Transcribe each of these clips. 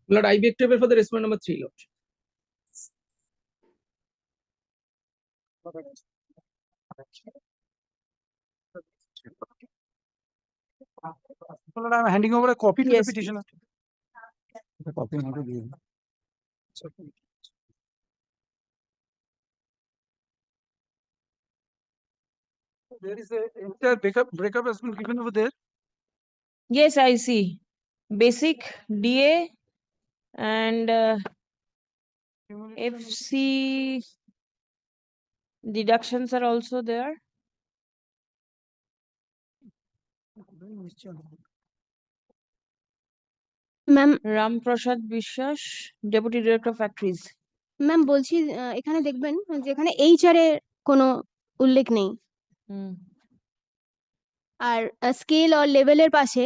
Lord, I beg to appeal for the respondent number 3, Lord. Lord, I'm handing over a copy to Yes, the petitioner. The copy not to give. There is a entire breakup has been given over there. yes, I see. Basic, DA, and FC deductions are also there. Ma'am Ram Prasad বিশ্বাস, Deputy Director of Factories. Ma'am বলছি এখানে দেখবেন যে এখানে HR এর কোনো উল্লেখ নেই, Hmm. আর স্কেল অর লেভেলের পাশে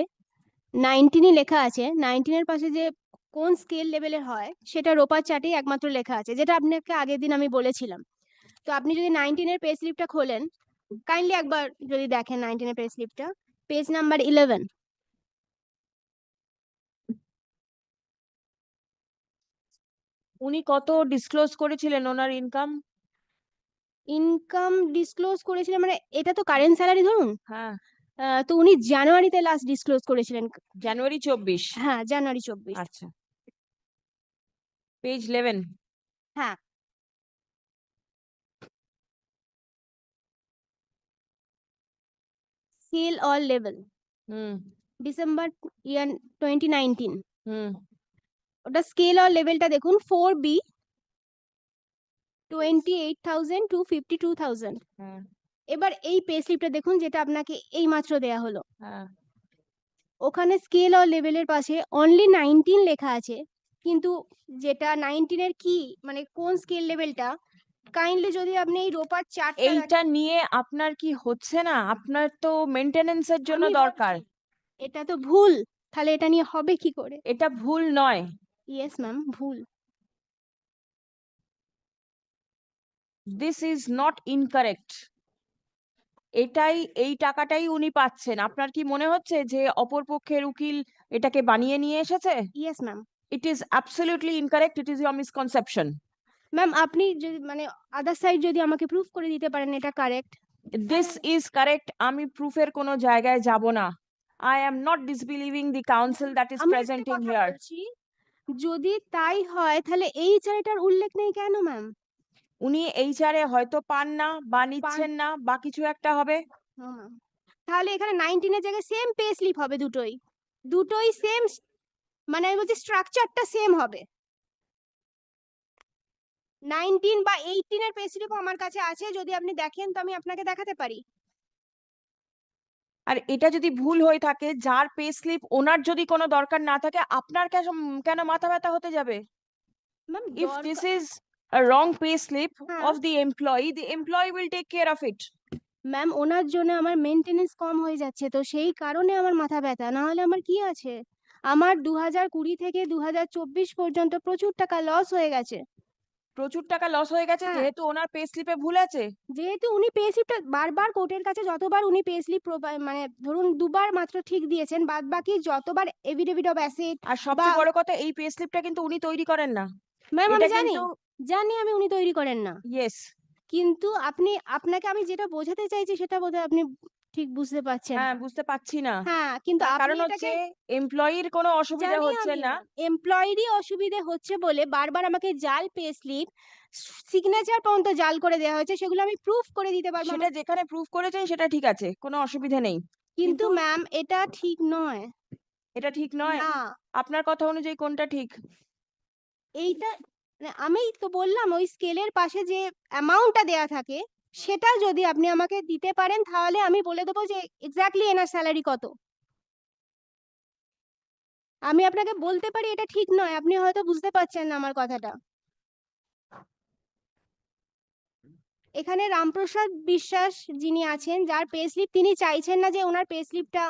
19ই লেখা আছে। 19 এর পাশে যে কোন স্কেল লেভেলের হয় সেটা রোপার চার্টেই একমাত্র লেখা আছে, যেটা আপনাকে আগের দিন আমি বলেছিলাম। তো আপনি যদি 19 এর পে স্লিপটা খোলেন, কাইন্ডলি একবার যদি দেখেন 19 এর পে স্লিপটা, পেজ নাম্বার 11। উনি কত ডিসক্লোজ করেছিলেন ওনার ইনকাম? ইনকাম ডিসক্লোজ করেছিলেন মানে এটা তো কারেন্ট স্যালারি ধরুন, হ্যাঁ, তো উনি জানুয়ারিতে লাস্ট ডিসক্লোজ করেছিলেন। জানুয়ারি 24। হ্যাঁ, জানুয়ারি 24। আচ্ছা, পেজ 11। হ্যাঁ, scale or level hmm December year 2019। Hmm ওটা স্কেল অর লেভেলটা দেখুন, 4B 28,000 to 52,000। হ্যাঁ এবার এই পে স্লিপটা দেখুন যেটা আপনাকে এই মাত্র দেয়া হলো, হ্যাঁ ওখানে স্কেল অর লেভেলের পাশে অনলি 19 লেখা আছে, কিন্তু যেটা 19 এর কি মানে কোন স্কেল লেভেলটা, কাইন্ডলি যদি আপনি এই রোপার চার্টটা এইটা নিয়ে আপনার কি হচ্ছে না? আপনার তো মেইনটেনেন্সের জন্য দরকার। এটা তো ভুল, তাহলে এটা নিয়ে হবে কি করে? এটা ভুল নয়। ইয়েস ম্যাম, ভুল। This is not incorrect. এই টাকাটাই উনি পাচ্ছেন। আপনার কি মনে হচ্ছে যে অপর পক্ষের উকিল এটাকে বানিয়ে নিয়ে এসেছে? Yes ma'am. It is absolutely incorrect. It is your misconception. Ma'am আপনি যদি মানে আদার সাইড যদি আমাকে প্রুফ করে দিতে পারেন এটা কারেক্ট। This is correct. আমি প্রুফের কোনো জায়গায় যাব না। I am not disbelieving the counsel that is আমি একটা presenting কথা here. বলছি, যদি তাই হয় তাহলে এই চারিটার উল্লেখ নেই কেন ম্যাম? উনি এইচআরে হয়তো পান না বা নিচ্ছেন না বা কিছু একটা হবে। তাহলে এখানে 19 এর জায়গায় সেম পে স্লিপ হবে, দুটোই সেম, মানে আমি বলছি স্ট্রাকচারটা সেম হবে। 19 বা 18 এর পে স্লিপ আমার কাছে আছে, যদি আপনি দেখেন তো আমি আপনাকে দেখাতে পারি। আর এটা যদি ভুল হয়ে থাকে, যার পে স্লিপ ওনার যদি কোনো দরকার না থাকে, আপনার কেন মাথা ব্যথা হতে যাবে? Ma'am If this is a wrong pay slip হ্যাঁ। of the employee will take care of it. Ma'am ওনার জন্য আমার মেইনটেনেন্স কম হয়ে যাচ্ছে, তো সেই কারণে আমার মাথা ব্যথা, না হলে আমার কি আছে? আমার 2020 থেকে 2024 পর্যন্ত প্রচুর টাকা লস হয়ে গেছে। প্রচুর টাকা লস হয়ে গেছে হ্যাঁ। যেহেতু ওনার পে স্লিপে ভুল আছে। যেহেতু উনি পে স্লিপটা বারবার কোর্টের কাছে যতবার উনি পে স্লিপ মানে ধরুন দুবার মাত্র ঠিক দিয়েছেন, বাদ বাকি যতবার এভিডেভিট অফ অ্যাসেট। আর সবচেয়ে বড় কথা, এই পে স্লিপটা কিন্তু উনি তৈরি করেন না। ম্যাম আমি এটা জানি, কিন্তু জানি আমি উনি তৈরি করেন না, ইয়েস। কিন্তু আপনাকে আমি যেটা বোঝাতে চাইছি সেটা বোধহয় আপনি ঠিক বুঝতে পারছেন। হ্যাঁ, বুঝতে পারছি না। হ্যাঁ, কিন্তু তার আপনি কারণ এটাকে হচ্ছে এমপ্লয়ির কোনো অসুবিধা জানি হচ্ছে আমি না। এমপ্লয়িরই অসুবিধে হচ্ছে বলে বারবার আমাকে জাল পে স্লিপ, সিগনেচার পর্যন্ত জাল করে দেওয়া হয়েছে, সেগুলো আমি প্রুফ করে দিতে পারবো। সেটা যেখানে প্রুফ করেছেন সেটা ঠিক আছে, কোনো অসুবিধা নেই। কিন্তু ম্যাম এটা ঠিক নয়। এটা ঠিক নয়? না, আপনার কথা অনুযায়ী কোনটা ঠিক? এইটা আমি তো বললাম ওই স্কেলের পাশে যে অ্যামাউন্টটা দেয়া থাকে সেটা যদি আপনি আমাকে দিতে পারেন তাহলে আমি বলে দেবো যে এক্স্যাক্টলি এনার স্যালারি কত। আমি আপনাকে বলতে পারি এটা ঠিক নয়, আপনি হয়তো বুঝতে পারছেন না আমার কথাটা। এখানে রামপ্রসাদ বিশ্বাস যিনি আছেন, যার পে স্লিপ, তিনি চাইছেন না যে ওনার পে স্লিপটা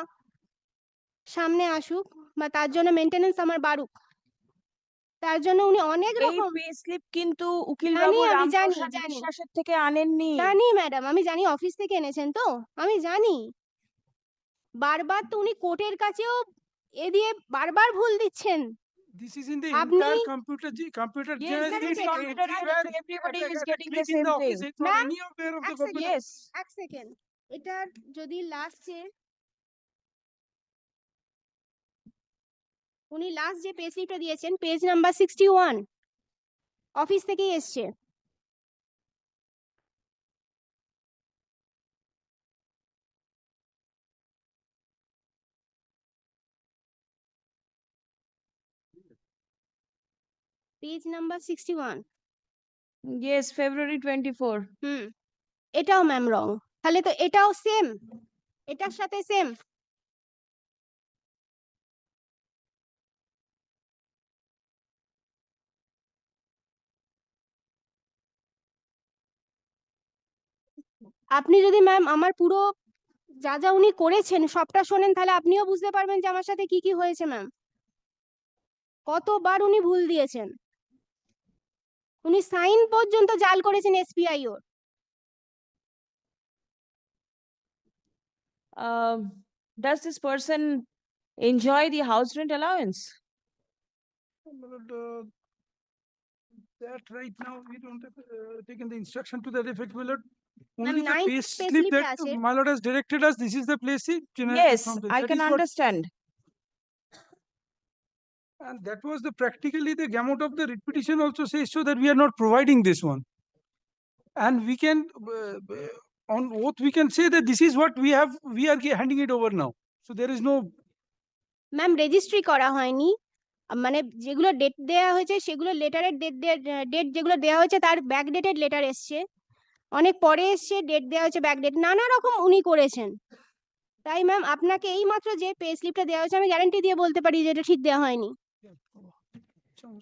সামনে আসুক বা তার জন্য মেইনটেনেন্স আমার বাড়ুক, তার জন্য উনি অনেক এই রকম। পে স্লিপ কিন্তু উকিল জানি, বাবু আমি জানি, রামপ্রসাদ জানি, বিশ্বাসের থেকে আনেননি। জানি ম্যাডাম, আমি জানি অফিস থেকে এনেছেন তো, আমি জানি। বারবার তো উনি কোর্টের কাছেও এ দিয়ে বারবার ভুল দিচ্ছেন। This is in the Apni- entire computer, computer. Yes, generation there is is not computerized, everywhere. everybody At is a getting the click in same office, thing. it's not Ma'am, any aware of the এক computer. second. Yes, এক second, এটার যদি লাস্টে উনি last যে pay স্লিপটা দিয়েছেন page number 61 office থেকেই এসছে। Page number 61। yes, February 24. হুম, এটাও ম্যাম রং। তাহলে তো এটাও সেম, এটার সাথে সেম। আপনি যদি ম্যাম আমার পুরো যা যা উনি করেছেন সবটা শোনেন তাহলে আপনিও বুঝতে পারবেন যে আমার সাথে কি কি হয়েছে ম্যাম। কতবার উনি ভুল দিয়েছেন, উনি সাইন পর্যন্ত জাল করেছেন SBI or. Does this person enjoy the house rent allowance? But, that right now we don't have taken the instruction to that effect, my lord. Only the ninth pay pay slip slip that আছে। my lord has directed us, this is the pay slip generated Yes, from this. I That can is what- understand. And that was the practically the gamut of the writ petition also says so that we are not providing this one. And we can, on oath, we can say that this is what we have, we are handing it over now. So there is no, ma'am registry করা হয়নি, মানে যেগুলো date দেওয়া হয়েছে সেগুলো লেটারের date যেগুলো দেওয়া হয়েছে তার ব্যাক ডেটেড লেটার এসছে, অনেক পরে এসছে ডেট দেওয়া হয়েছে ব্যাক ডেট, নানা রকম উনি করেছেন। তাই ম্যাম আপনাকে এই মাত্র যে পে স্লিপটা দেওয়া হয়েছে আমি গ্যারান্টি দিয়ে বলতে পারি যে এটা ঠিক দেওয়া হয়নি।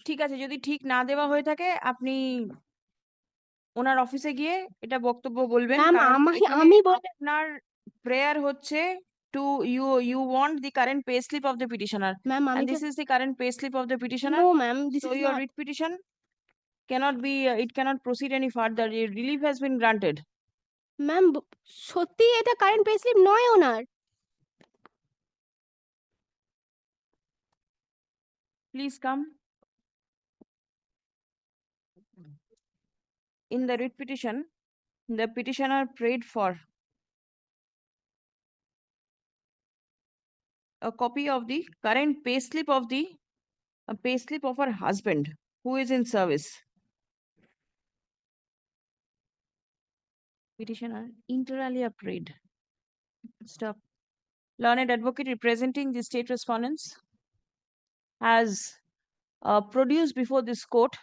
ঠিক আছে, যদি ঠিক না দেওয়া হয়ে থাকে আপনি ওনার অফিসে গিয়ে এটা বক্তব্য বলবেন, ম্যাম কারণ এখানে আমি বলে আপনার প্রেয়ার হচ্ছে to you want the current pay slip of the petitioner, ma'am আমি and this is the current pay slip of the petitioner. No ma'am this So is your not. writ petition cannot be, it cannot proceed any further. The relief has been granted. Ma'am সত্যি এটা current pay slip নয় ওনার। Please come. In the writ petition, the petitioner prayed for a copy of the current payslip of the payslip of her husband who is in service. Petitioner inter alia prayed. Stop. Learned advocate representing the state respondents has produced before this court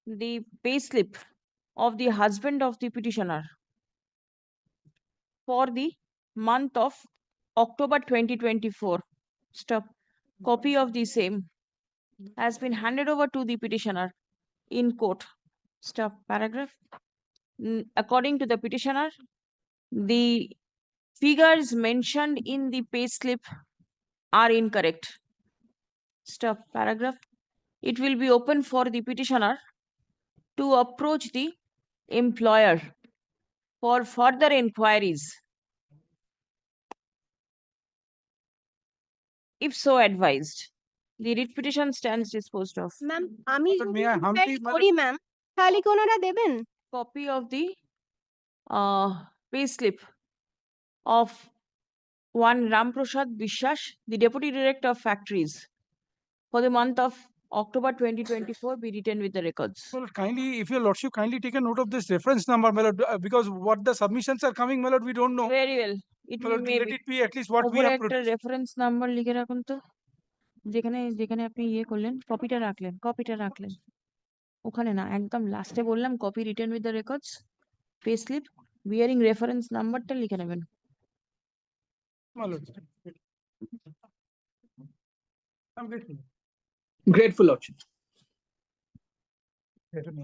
the payslip of the husband of the petitioner for the month of October 2024. Stop. Copy of the same has been handed over to the petitioner in court. Stop. Paragraph. According to the petitioner, the figures mentioned in the payslip are incorrect. Stop. Paragraph. It will be open for the petitioner to approach the employer for further inquiries, if so advised. The writ petition stands disposed of. Ma'am আমি But যদি may I humbly, inquiry করি ma'am তাহলে কি ওনারা দেবেন? Copy of the payslip of one Ramprasad Bishwas, the Deputy Director of Factories, for the month of October 2024 be written with the records. well, kindly, if your lordship kindly take a note of this reference number, my lord, because what the submissions are coming, my lord, we don't know. Very well. It My will lord, may let be. it be at least what we ওপরে have একটা produced. Reference number লিখে রাখুন তো, যেখানে যেখানে আপনি ইয়ে করলেন কপিটা রাখলেন ওখানে না, একদম লাস্টে বললাম copy written with the records pay slip bearing reference নাম্বারটা লিখে নেবেন। My lord. I'm grateful. Grateful, Lordship. Grateful.